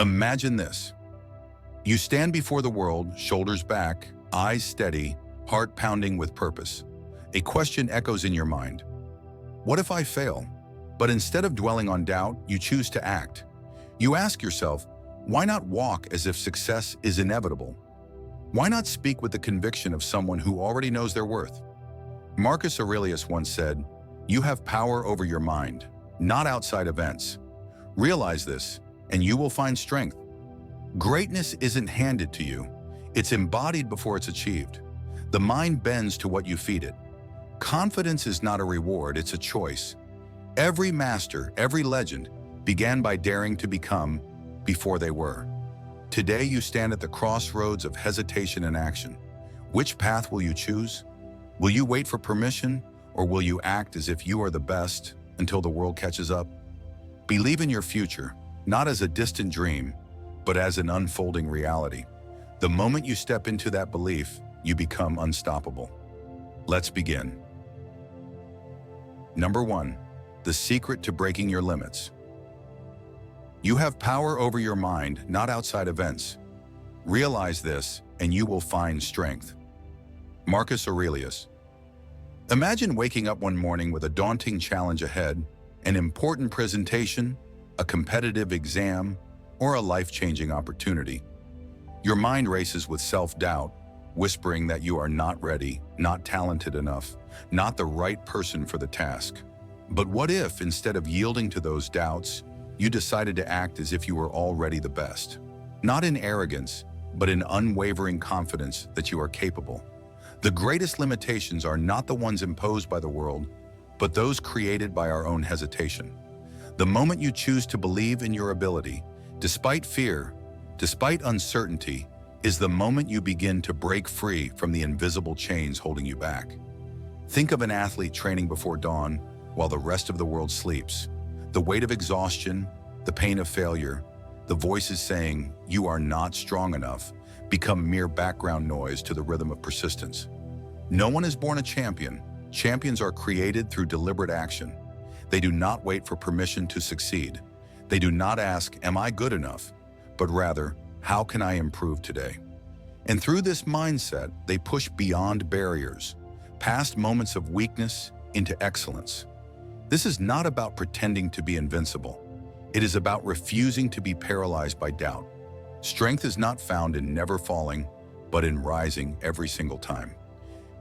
Imagine this. You stand before the world, shoulders back, eyes steady, heart pounding with purpose. A question echoes in your mind. What if I fail? But instead of dwelling on doubt, you choose to act. You ask yourself, why not walk as if success is inevitable? Why not speak with the conviction of someone who already knows their worth? Marcus Aurelius once said, "You have power over your mind, not outside events. Realize this, and you will find strength." Greatness isn't handed to you. It's embodied before it's achieved. The mind bends to what you feed it. Confidence is not a reward, it's a choice. Every master, every legend, began by daring to become before they were. Today you stand at the crossroads of hesitation and action. Which path will you choose? Will you wait for permission, or will you act as if you are the best until the world catches up? Believe in your future, not as a distant dream, but as an unfolding reality. The moment you step into that belief, you become unstoppable. Let's begin. Number 1. The secret to breaking your limits. You have power over your mind, not outside events. Realize this, and you will find strength. Marcus Aurelius. Imagine waking up one morning with a daunting challenge ahead, an important presentation, a competitive exam, or a life-changing opportunity. Your mind races with self-doubt, whispering that you are not ready, not talented enough, not the right person for the task. But what if, instead of yielding to those doubts, you decided to act as if you were already the best? Not in arrogance, but in unwavering confidence that you are capable. The greatest limitations are not the ones imposed by the world, but those created by our own hesitation. The moment you choose to believe in your ability, despite fear, despite uncertainty, is the moment you begin to break free from the invisible chains holding you back. Think of an athlete training before dawn while the rest of the world sleeps. The weight of exhaustion, the pain of failure, the voices saying you are not strong enough become mere background noise to the rhythm of persistence. No one is born a champion. Champions are created through deliberate action. They do not wait for permission to succeed. They do not ask, "Am I good enough?" but rather, "How can I improve today?" And through this mindset, they push beyond barriers, past moments of weakness into excellence. This is not about pretending to be invincible. It is about refusing to be paralyzed by doubt. Strength is not found in never falling, but in rising every single time.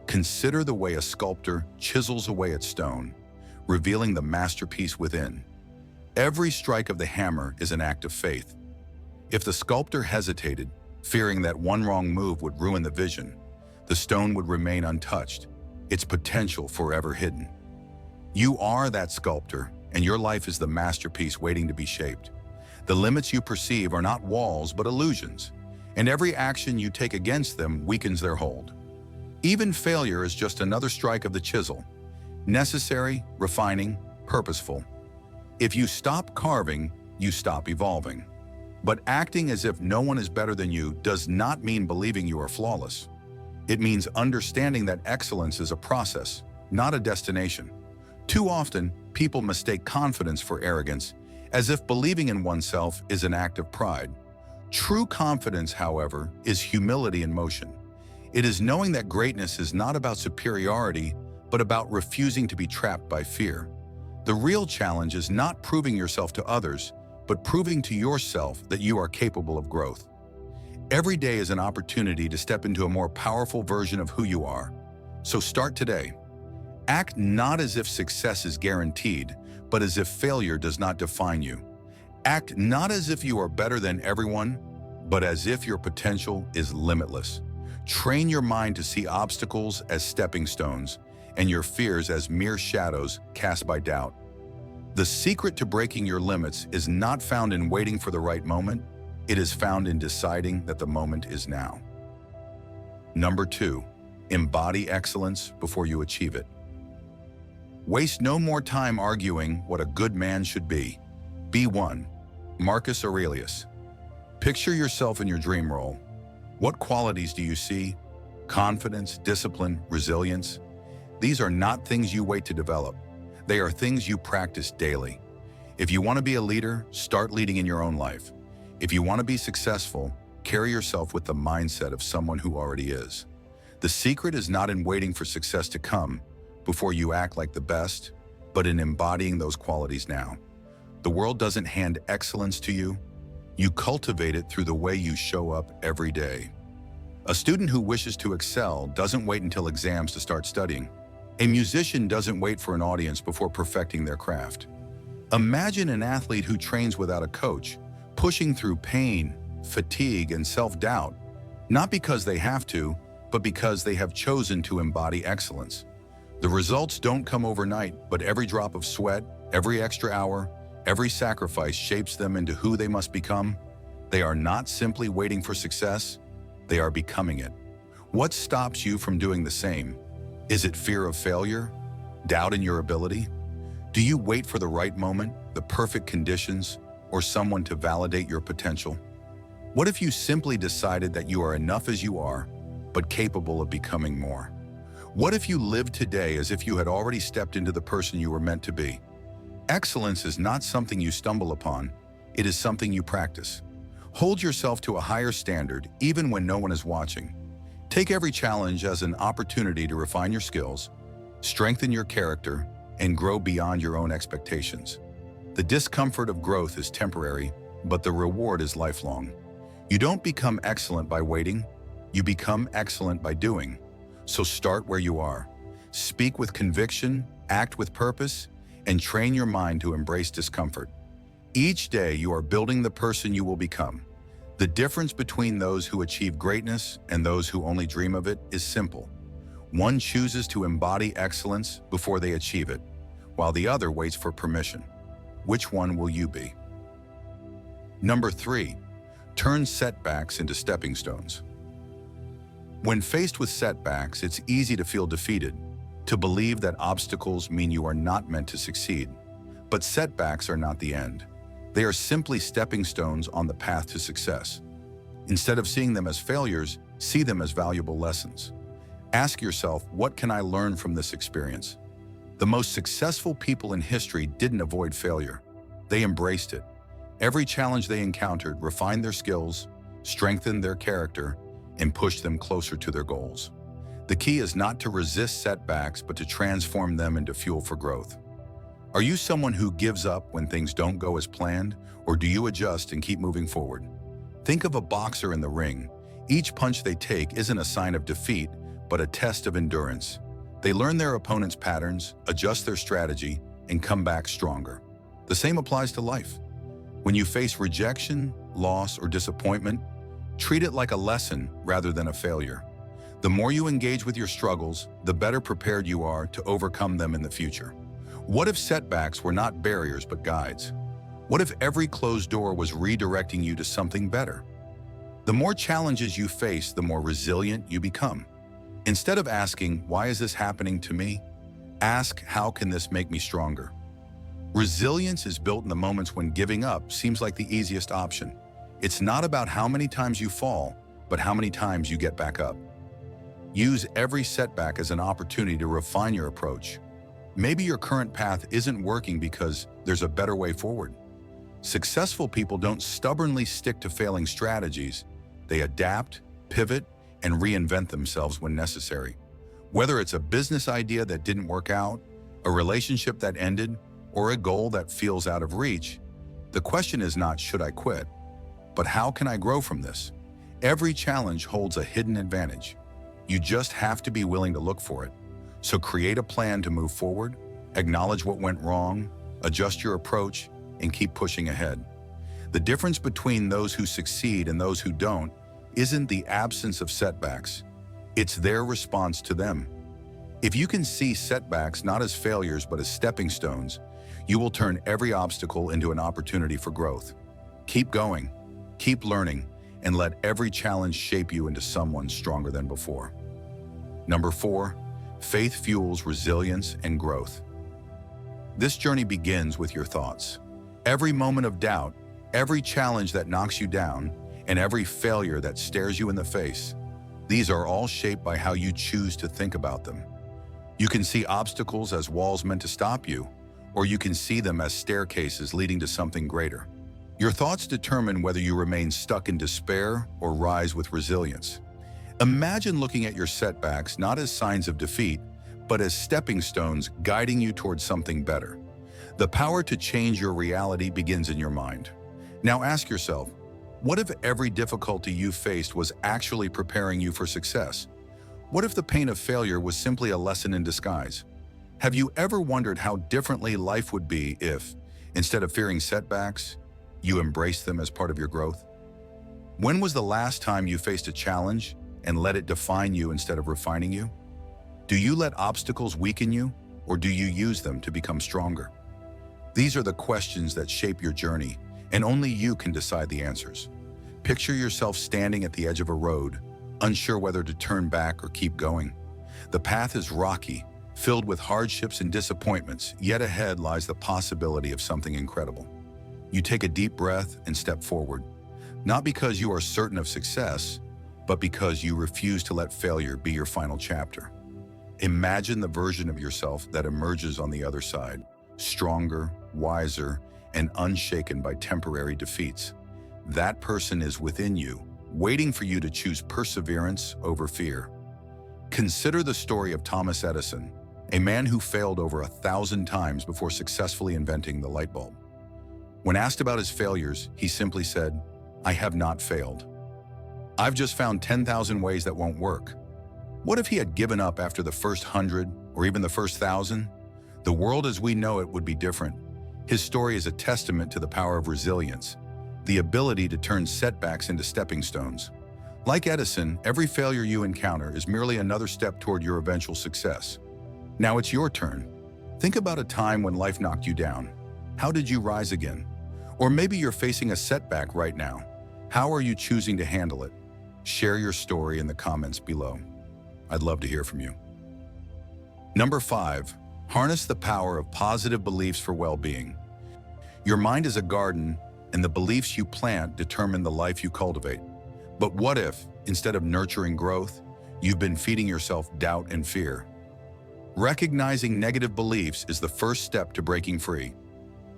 Consider the way a sculptor chisels away at stone, revealing the masterpiece within. Every strike of the hammer is an act of faith. If the sculptor hesitated, fearing that one wrong move would ruin the vision, the stone would remain untouched, its potential forever hidden. You are that sculptor, and your life is the masterpiece waiting to be shaped. The limits you perceive are not walls, but illusions, and every action you take against them weakens their hold. Even failure is just another strike of the chisel, necessary, refining, purposeful. If you stop carving, you stop evolving. But acting as if no one is better than you does not mean believing you are flawless. It means understanding that excellence is a process, not a destination. Too often, people mistake confidence for arrogance, as if believing in oneself is an act of pride. True confidence, however, is humility in motion. It is knowing that greatness is not about superiority, but about refusing to be trapped by fear. The real challenge is not proving yourself to others, but proving to yourself that you are capable of growth. Every day is an opportunity to step into a more powerful version of who you are. So start today. Act not as if success is guaranteed, but as if failure does not define you. Act not as if you are better than everyone, but as if your potential is limitless. Train your mind to see obstacles as stepping stones and your fears as mere shadows cast by doubt. The secret to breaking your limits is not found in waiting for the right moment. It is found in deciding that the moment is now. Number 2, embody excellence before you achieve it. Waste no more time arguing what a good man should be. Be one. Marcus Aurelius. Picture yourself in your dream role. What qualities do you see? Confidence, discipline, resilience? These are not things you wait to develop. They are things you practice daily. If you want to be a leader, start leading in your own life. If you want to be successful, carry yourself with the mindset of someone who already is. The secret is not in waiting for success to come before you act like the best, but in embodying those qualities now. The world doesn't hand excellence to you. You cultivate it through the way you show up every day. A student who wishes to excel doesn't wait until exams to start studying. A musician doesn't wait for an audience before perfecting their craft. Imagine an athlete who trains without a coach, pushing through pain, fatigue, and self-doubt, not because they have to, but because they have chosen to embody excellence. The results don't come overnight, but every drop of sweat, every extra hour, every sacrifice shapes them into who they must become. They are not simply waiting for success, they are becoming it. What stops you from doing the same? Is it fear of failure? Doubt in your ability? Do you wait for the right moment, the perfect conditions, or someone to validate your potential? What if you simply decided that you are enough as you are, but capable of becoming more? What if you lived today as if you had already stepped into the person you were meant to be? Excellence is not something you stumble upon, it is something you practice. Hold yourself to a higher standard even when no one is watching. Take every challenge as an opportunity to refine your skills, strengthen your character, and grow beyond your own expectations. The discomfort of growth is temporary, but the reward is lifelong. You don't become excellent by waiting, you become excellent by doing. So start where you are. Speak with conviction, act with purpose, and train your mind to embrace discomfort. Each day you are building the person you will become. The difference between those who achieve greatness and those who only dream of it is simple. One chooses to embody excellence before they achieve it, while the other waits for permission. Which one will you be? Number 3, turn setbacks into stepping stones. When faced with setbacks, it's easy to feel defeated, to believe that obstacles mean you are not meant to succeed. But setbacks are not the end. They are simply stepping stones on the path to success. Instead of seeing them as failures, see them as valuable lessons. Ask yourself, what can I learn from this experience? The most successful people in history didn't avoid failure. They embraced it. Every challenge they encountered refined their skills, strengthened their character, and pushed them closer to their goals. The key is not to resist setbacks, but to transform them into fuel for growth. Are you someone who gives up when things don't go as planned, or do you adjust and keep moving forward? Think of a boxer in the ring. Each punch they take isn't a sign of defeat, but a test of endurance. They learn their opponent's patterns, adjust their strategy, and come back stronger. The same applies to life. When you face rejection, loss, or disappointment, treat it like a lesson rather than a failure. The more you engage with your struggles, the better prepared you are to overcome them in the future. What if setbacks were not barriers but guides? What if every closed door was redirecting you to something better? The more challenges you face, the more resilient you become. Instead of asking, why is this happening to me? Ask, how can this make me stronger? Resilience is built in the moments when giving up seems like the easiest option. It's not about how many times you fall, but how many times you get back up. Use every setback as an opportunity to refine your approach. Maybe your current path isn't working because there's a better way forward. Successful people don't stubbornly stick to failing strategies. They adapt, pivot, and reinvent themselves when necessary. Whether it's a business idea that didn't work out, a relationship that ended, or a goal that feels out of reach, the question is not, should I quit? But how can I grow from this? Every challenge holds a hidden advantage. You just have to be willing to look for it. So create a plan to move forward, acknowledge what went wrong, adjust your approach, and keep pushing ahead. The difference between those who succeed and those who don't isn't the absence of setbacks, it's their response to them. If you can see setbacks not as failures but as stepping stones, you will turn every obstacle into an opportunity for growth. Keep going, keep learning, and let every challenge shape you into someone stronger than before. Number 4, faith fuels resilience and growth. This journey begins with your thoughts. Every moment of doubt, every challenge that knocks you down, and every failure that stares you in the face, these are all shaped by how you choose to think about them. You can see obstacles as walls meant to stop you, or you can see them as staircases leading to something greater. Your thoughts determine whether you remain stuck in despair or rise with resilience. Imagine looking at your setbacks not as signs of defeat, but as stepping stones guiding you towards something better. The power to change your reality begins in your mind. Now ask yourself, what if every difficulty you faced was actually preparing you for success? What if the pain of failure was simply a lesson in disguise? Have you ever wondered how differently life would be if, instead of fearing setbacks, you embraced them as part of your growth? When was the last time you faced a challenge and let it define you instead of refining you? Do you let obstacles weaken you, or do you use them to become stronger? These are the questions that shape your journey, and only you can decide the answers. Picture yourself standing at the edge of a road, unsure whether to turn back or keep going. The path is rocky, filled with hardships and disappointments, yet ahead lies the possibility of something incredible. You take a deep breath and step forward, not because you are certain of success, but because you refuse to let failure be your final chapter. Imagine the version of yourself that emerges on the other side, stronger, wiser, and unshaken by temporary defeats. That person is within you, waiting for you to choose perseverance over fear. Consider the story of Thomas Edison, a man who failed over 1,000 times before successfully inventing the light bulb. When asked about his failures, he simply said, "I have not failed. I've just found 10,000 ways that won't work." What if he had given up after the first 100 or even the first 1,000? The world as we know it would be different. His story is a testament to the power of resilience, the ability to turn setbacks into stepping stones. Like Edison, every failure you encounter is merely another step toward your eventual success. Now it's your turn. Think about a time when life knocked you down. How did you rise again? Or maybe you're facing a setback right now. How are you choosing to handle it? Share your story in the comments below. I'd love to hear from you. Number 5, harness the power of positive beliefs for well-being. Your mind is a garden, and the beliefs you plant determine the life you cultivate. But what if, instead of nurturing growth, you've been feeding yourself doubt and fear? Recognizing negative beliefs is the first step to breaking free.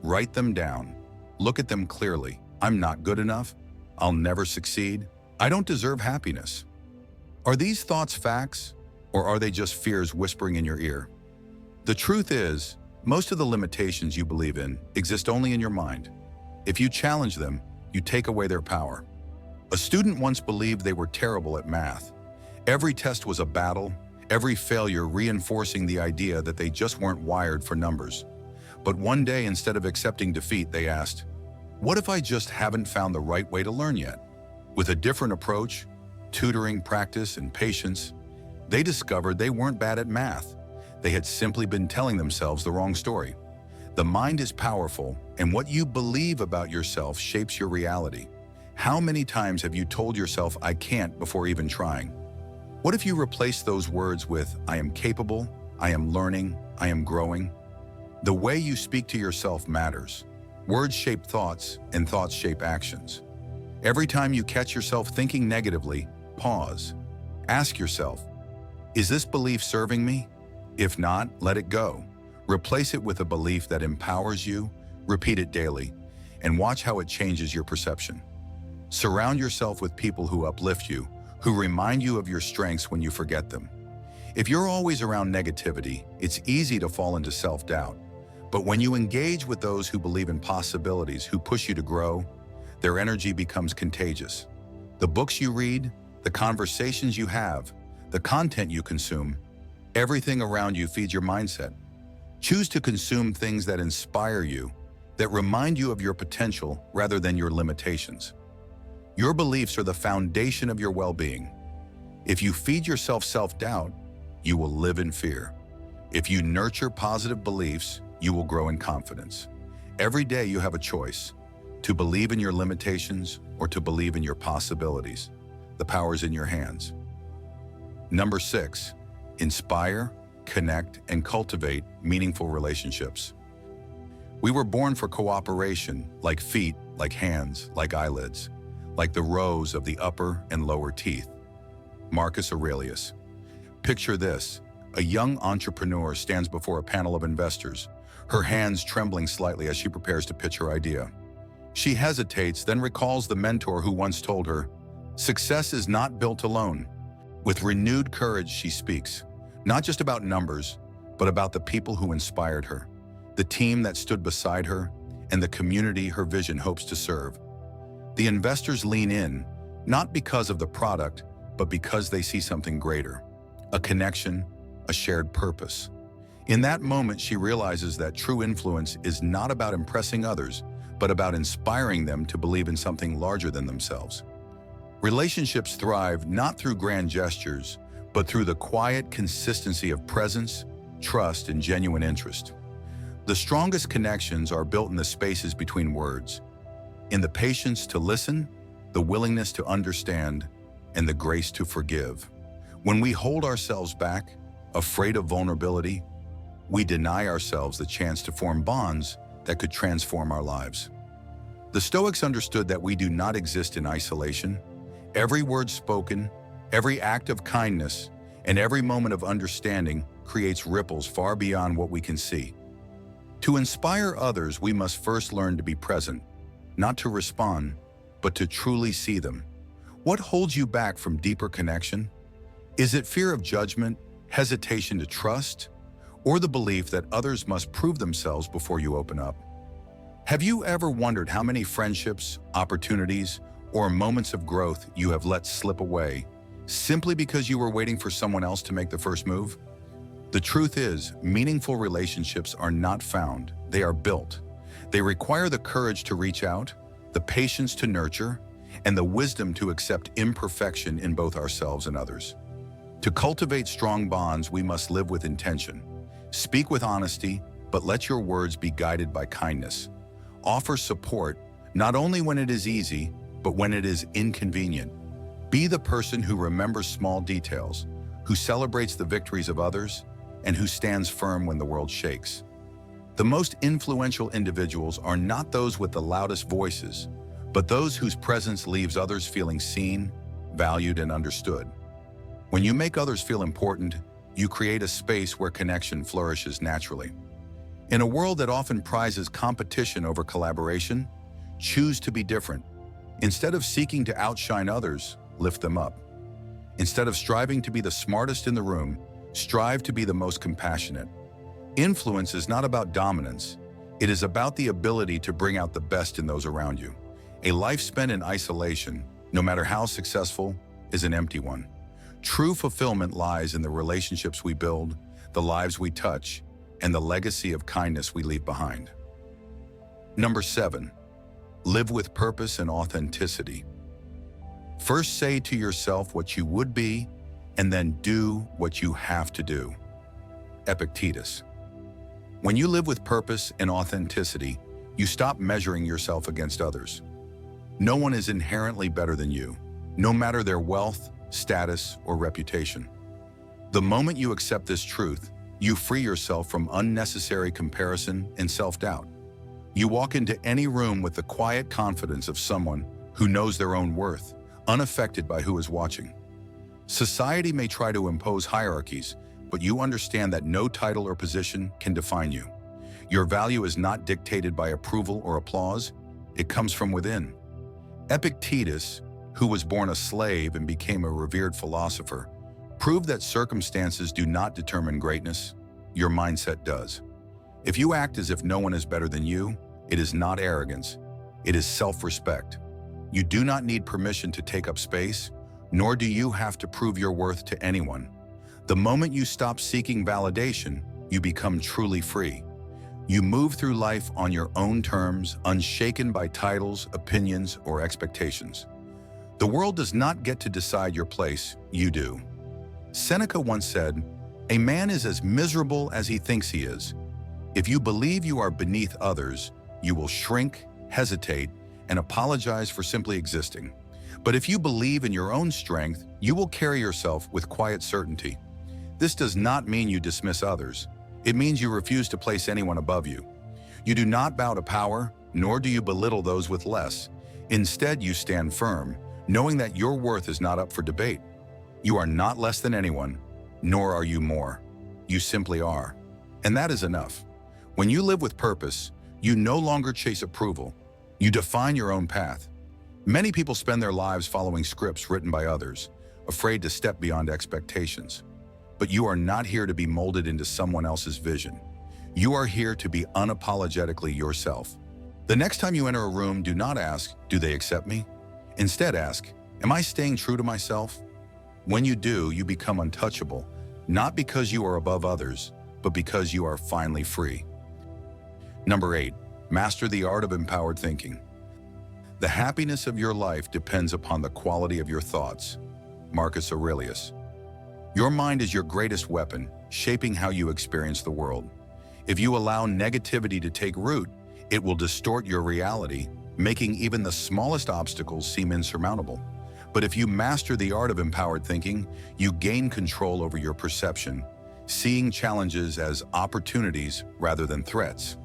Write them down. Look at them clearly. I'm not good enough. I'll never succeed. I don't deserve happiness. Are these thoughts facts, or are they just fears whispering in your ear? The truth is, most of the limitations you believe in exist only in your mind. If you challenge them, you take away their power. A student once believed they were terrible at math. Every test was a battle, every failure reinforcing the idea that they just weren't wired for numbers. But one day, instead of accepting defeat, they asked, "What if I just haven't found the right way to learn yet?" With a different approach, tutoring, practice, and patience, they discovered they weren't bad at math. They had simply been telling themselves the wrong story. The mind is powerful, and what you believe about yourself shapes your reality. How many times have you told yourself, "I can't," before even trying? What if you replace those words with, "I am capable, I am learning, I am growing"? The way you speak to yourself matters. Words shape thoughts, and thoughts shape actions. Every time you catch yourself thinking negatively, pause. Ask yourself, is this belief serving me? If not, let it go. Replace it with a belief that empowers you, repeat it daily, and watch how it changes your perception. Surround yourself with people who uplift you, who remind you of your strengths when you forget them. If you're always around negativity, it's easy to fall into self-doubt. But when you engage with those who believe in possibilities, who push you to grow, their energy becomes contagious. The books you read, the conversations you have, the content you consume, everything around you feeds your mindset. Choose to consume things that inspire you, that remind you of your potential rather than your limitations. Your beliefs are the foundation of your well-being. If you feed yourself self-doubt, you will live in fear. If you nurture positive beliefs, you will grow in confidence. Every day you have a choice, to believe in your limitations or to believe in your possibilities. The power is in your hands. Number 6, inspire, connect, and cultivate meaningful relationships. We were born for cooperation, like feet, like hands, like eyelids, like the rows of the upper and lower teeth. Marcus Aurelius. Picture this. A young entrepreneur stands before a panel of investors, her hands trembling slightly as she prepares to pitch her idea. She hesitates, then recalls the mentor who once told her, "Success is not built alone." With renewed courage, she speaks, not just about numbers, but about the people who inspired her, the team that stood beside her, and the community her vision hopes to serve. The investors lean in, not because of the product, but because they see something greater, a connection, a shared purpose. In that moment, she realizes that true influence is not about impressing others, but about inspiring them to believe in something larger than themselves. Relationships thrive not through grand gestures, but through the quiet consistency of presence, trust, and genuine interest. The strongest connections are built in the spaces between words, in the patience to listen, the willingness to understand, and the grace to forgive. When we hold ourselves back, afraid of vulnerability, we deny ourselves the chance to form bonds that could transform our lives. The Stoics understood that we do not exist in isolation. Every word spoken, every act of kindness, and every moment of understanding creates ripples far beyond what we can see. To inspire others, we must first learn to be present, not to respond, but to truly see them. What holds you back from deeper connection? Is it fear of judgment, hesitation to trust, or the belief that others must prove themselves before you open up? Have you ever wondered how many friendships, opportunities, or moments of growth you have let slip away simply because you were waiting for someone else to make the first move? The truth is, meaningful relationships are not found, they are built. They require the courage to reach out, the patience to nurture, and the wisdom to accept imperfection in both ourselves and others. To cultivate strong bonds, we must live with intention. Speak with honesty, but let your words be guided by kindness. Offer support, not only when it is easy, but when it is inconvenient. Be the person who remembers small details, who celebrates the victories of others, and who stands firm when the world shakes. The most influential individuals are not those with the loudest voices, but those whose presence leaves others feeling seen, valued, and understood. When you make others feel important, you create a space where connection flourishes naturally. In a world that often prizes competition over collaboration, choose to be different. Instead of seeking to outshine others, lift them up. Instead of striving to be the smartest in the room, strive to be the most compassionate. Influence is not about dominance. It is about the ability to bring out the best in those around you. A life spent in isolation, no matter how successful, is an empty one. True fulfillment lies in the relationships we build, the lives we touch, and the legacy of kindness we leave behind. Number 7, live with purpose and authenticity. First say to yourself what you would be, and then do what you have to do. Epictetus. When you live with purpose and authenticity, you stop measuring yourself against others. No one is inherently better than you, no matter their wealth, status, or reputation. The moment you accept this truth, you free yourself from unnecessary comparison and self-doubt. You walk into any room with the quiet confidence of someone who knows their own worth, unaffected by who is watching. Society may try to impose hierarchies, but you understand that no title or position can define you. Your value is not dictated by approval or applause, it comes from within. Epictetus, who was born a slave and became a revered philosopher, proved that circumstances do not determine greatness, your mindset does. If you act as if no one is better than you, it is not arrogance, it is self-respect. You do not need permission to take up space, nor do you have to prove your worth to anyone. The moment you stop seeking validation, you become truly free. You move through life on your own terms, unshaken by titles, opinions, or expectations. The world does not get to decide your place, you do. Seneca once said, "A man is as miserable as he thinks he is." If you believe you are beneath others, you will shrink, hesitate, and apologize for simply existing. But if you believe in your own strength, you will carry yourself with quiet certainty. This does not mean you dismiss others. It means you refuse to place anyone above you. You do not bow to power, nor do you belittle those with less. Instead, you stand firm, knowing that your worth is not up for debate. You are not less than anyone, nor are you more. You simply are. And that is enough. When you live with purpose, you no longer chase approval. You define your own path. Many people spend their lives following scripts written by others, afraid to step beyond expectations. But you are not here to be molded into someone else's vision. You are here to be unapologetically yourself. The next time you enter a room, do not ask, "Do they accept me?" Instead ask, "Am I staying true to myself?" When you do, you become untouchable, not because you are above others, but because you are finally free. Number 8, master the art of empowered thinking. The happiness of your life depends upon the quality of your thoughts. Marcus Aurelius. Your mind is your greatest weapon, shaping how you experience the world. If you allow negativity to take root, it will distort your reality, making even the smallest obstacles seem insurmountable. But if you master the art of empowered thinking, you gain control over your perception, seeing challenges as opportunities rather than threats.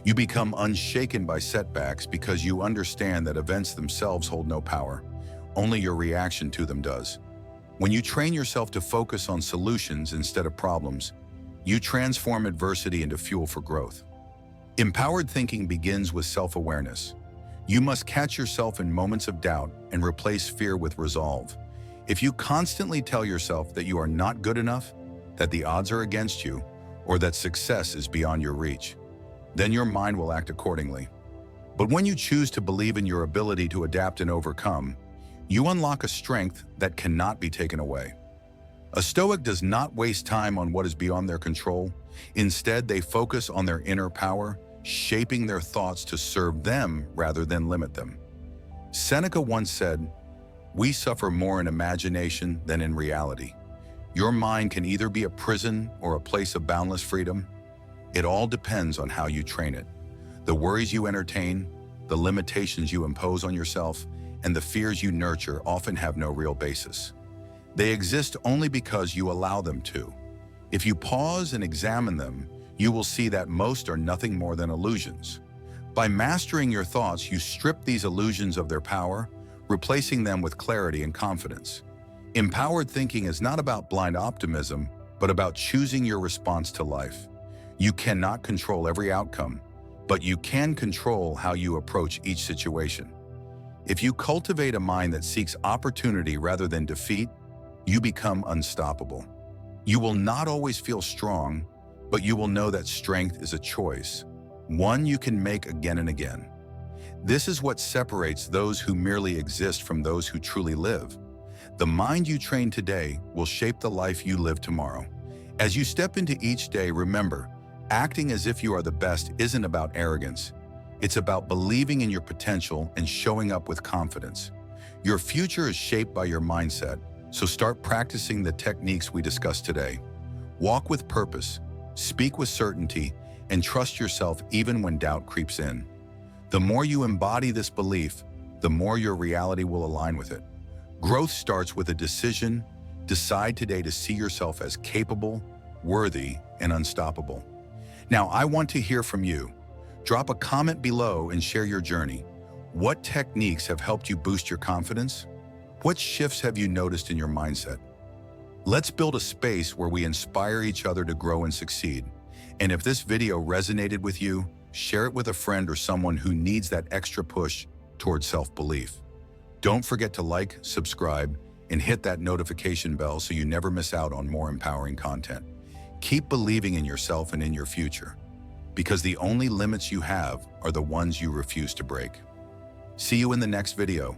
You become unshaken by setbacks because you understand that events themselves hold no power. Only your reaction to them does. When you train yourself to focus on solutions instead of problems, you transform adversity into fuel for growth. Empowered thinking begins with self-awareness. You must catch yourself in moments of doubt and replace fear with resolve. If you constantly tell yourself that you are not good enough, that the odds are against you, or that success is beyond your reach, then your mind will act accordingly. But when you choose to believe in your ability to adapt and overcome, you unlock a strength that cannot be taken away. A Stoic does not waste time on what is beyond their control. Instead, they focus on their inner power, shaping their thoughts to serve them rather than limit them. Seneca once said, "We suffer more in imagination than in reality." Your mind can either be a prison or a place of boundless freedom. It all depends on how you train it. The worries you entertain, the limitations you impose on yourself, and the fears you nurture often have no real basis. They exist only because you allow them to. If you pause and examine them, you will see that most are nothing more than illusions. By mastering your thoughts, you strip these illusions of their power, replacing them with clarity and confidence. Empowered thinking is not about blind optimism, but about choosing your response to life. You cannot control every outcome, but you can control how you approach each situation. If you cultivate a mind that seeks opportunity rather than defeat, you become unstoppable. You will not always feel strong, but you will know that strength is a choice, one you can make again and again. This is what separates those who merely exist from those who truly live. The mind you train today will shape the life you live tomorrow. As you step into each day, remember, acting as if you are the best isn't about arrogance. It's about believing in your potential and showing up with confidence. Your future is shaped by your mindset, so start practicing the techniques we discussed today. Walk with purpose, speak with certainty, and trust yourself even when doubt creeps in. The more you embody this belief, the more your reality will align with it. Growth starts with a decision. Decide today to see yourself as capable, worthy, and unstoppable. Now, I want to hear from you. Drop a comment below and share your journey. What techniques have helped you boost your confidence? What shifts have you noticed in your mindset? Let's build a space where we inspire each other to grow and succeed. And if this video resonated with you, share it with a friend or someone who needs that extra push towards self-belief. Don't forget to like, subscribe, and hit that notification bell so you never miss out on more empowering content. Keep believing in yourself and in your future, because the only limits you have are the ones you refuse to break. See you in the next video.